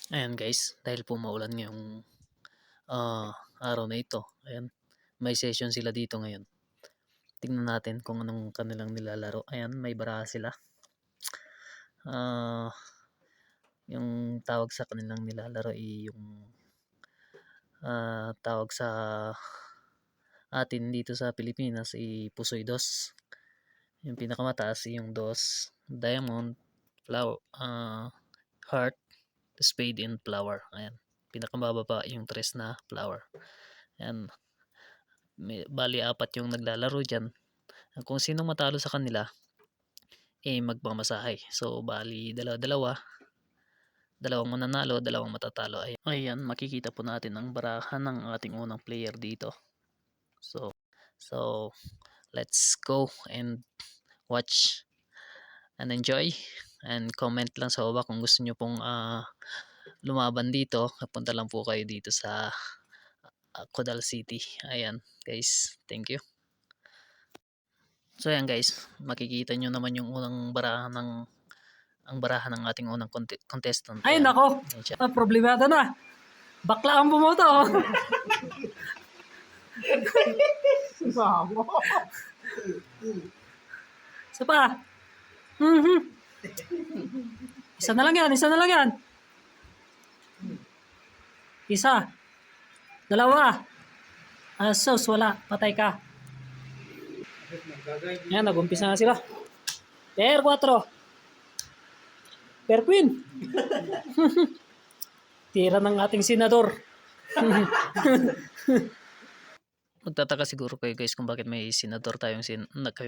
Ayan guys, dahil po maulan ngayong araw na ito, ayan, may session sila dito ngayon. Tingnan natin kung anong kanilang nilalaro. Ayan, may baraha sila. Ah, yung tawag sa kanilang nilalaro ay yung tawag sa atin dito sa Pilipinas ay Pusoy Dos. Yung pinakamataas ay yung Dos, Diamond, Flower, Heart, Spade, and Flower. Ayan, pinakamababa yung Tres na Flower. Ayan, bali apat yung naglalaro dyan. Kung sino matalo sa kanila magmamasahe. So bali dalawa-dalawa, dalawang mananalo, dalawang matatalo. Ayan, makikita po natin ang barahan ng ating unang player dito. So let's go and watch and enjoy, and comment lang sa baba kung gusto nyo pong lumaban dito. Punta lang po kayo dito sa Codal City. Ayan guys, thank you. So ayan guys, makikita nyo naman yung unang barahan ng ating unang contestant. Ay nako, problemado na. Bakla ang bumoto. Isa pa. Isa na lang yan, isa na lang yan. Isa. Dalawa. Asos, wala. Patay ka. Yan, nag-umpisa na sila. Pair 4. Pair queen. Tira ng ating senador. Magtataka siguro kayo guys kung bakit may senador kayong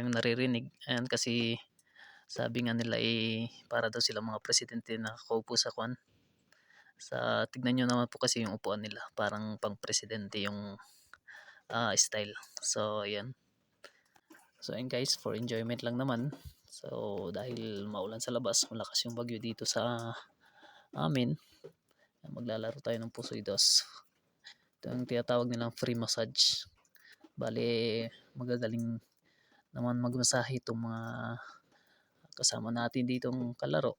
naririnig. Ayan, kasi sabi nga nila para daw sila mga presidente na nakaupo sa kwan. Tignan nyo naman po kasi yung upuan nila, parang pang presidente yung style. So ayan. So ayan guys, for enjoyment lang naman. So dahil maulan sa labas, malakas yung bagyo dito sa amin, maglalaro tayo ng Pusoy Dos. Ito yung tinatawag nilang free massage. Bale, magagaling naman magmasahe itong mga kasama natin ditong kalaro.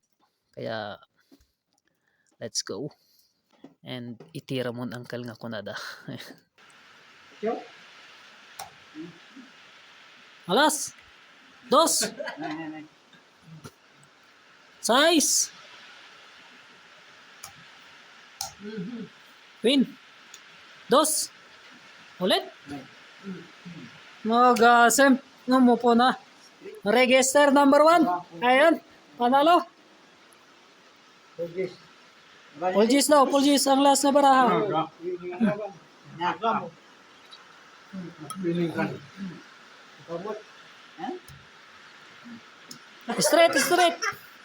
Kaya let's go and itira mo ang angkal nga kunada. Alas. 2. Size. Queen. 2. Ulit. Mag-sem. Numupo na. Register number 1. Ayan. Panalo. Pulgis daw. Pulgis ang last na baraha.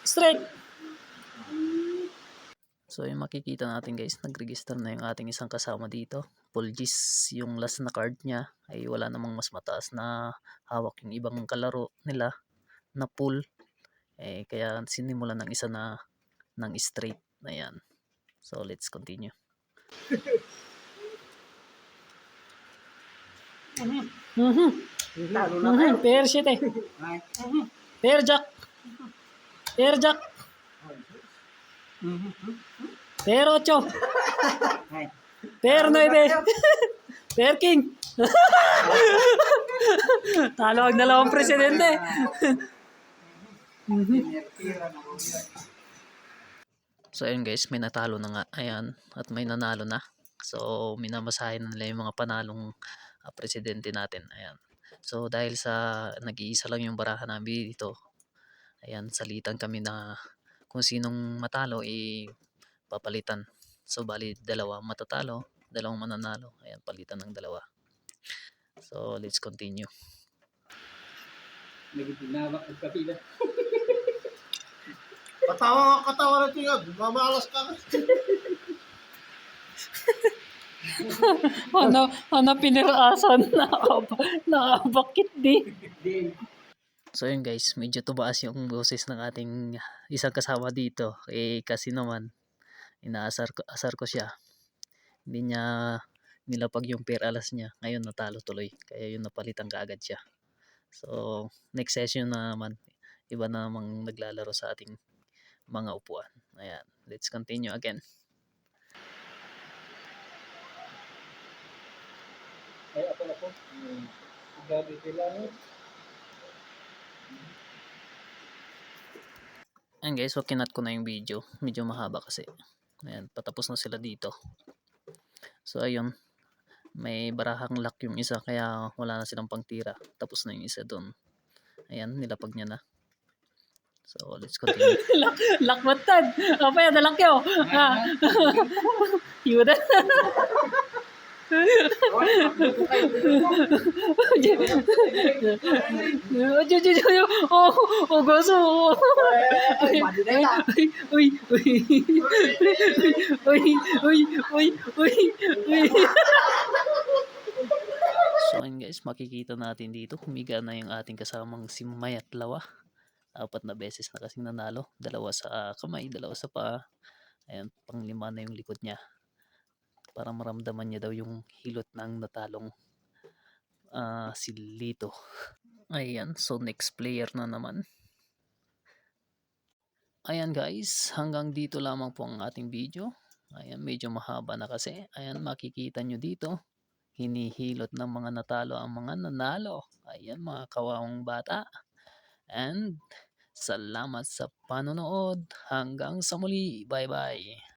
Straight. So yung makikita natin guys, nag-register na yung ating isang kasama dito. Pulgis yung last na card niya, ay wala namang mas mataas na hawak yung ibang kalaro nila na pool. Kaya sinimulan ng isa ng straight na yan. So let's continue. Pair shit eh. Pair jack. Pair jack. Pair 8. Pair 9. Pair king. Talo ang dalawang presidente. So ayun guys, may natalo na nga. Ayan, at may nanalo na. So minamasahin na nila yung mga panalong presidente natin. Ayan. So dahil sa nag-iisa lang yung baraha namin dito, ayan, salitan kami na kung sinong matalo papalitan. So bali dalawa matatalo, dalawang mananalo. Ayan, palitan ng dalawa. So let's continue. Nagitinamak ang kapila. Katawa na tingad, mamalas ka. Ano piniraasan na bakit di? So yun guys, medyo tumaas yung boses ng ating isang kasama dito. Kasi naman, asar ko siya. Hindi niya nilapag yung pair alas niya. Ngayon natalo tuloy. Kaya yun napalitan kaagad siya. So next session na naman, iba na namang naglalaro sa ating mga upuan. Ayan, let's continue again. Ay, ako. Gabi sila. Ayan guys, so kinat ko na yung video. Medyo mahaba kasi. Ayan, patapos na sila dito. So ayun, may barahang lock yung isa kaya wala na silang pangtira. Tapos na yung isa doon. Ayan, nilapag niya na. So let's continue. Lakmatan. Apa ya dalak yo? Ah. Yuda. Oh, goso. Uy, uy, uy. Uy. So ayun guys, makikita natin dito. Humiga na yung ating kasamang si Mayat Lawa. 4 na beses na kasing nanalo. 2 sa kamay, 2 sa paa. Ayan, pang-5 na yung likod niya. Para maramdaman niya daw yung hilot ng natalong si Lito. Ayan, so next player na naman. Ayan guys, hanggang dito lamang po ang ating video. Ayan, medyo mahaba na kasi. Ayan, makikita nyo dito. Hinihilot ng mga natalo ang mga nanalo. Ayan, mga kawawang bata. And salamat sa panonood. Hanggang sa muli. Bye-bye.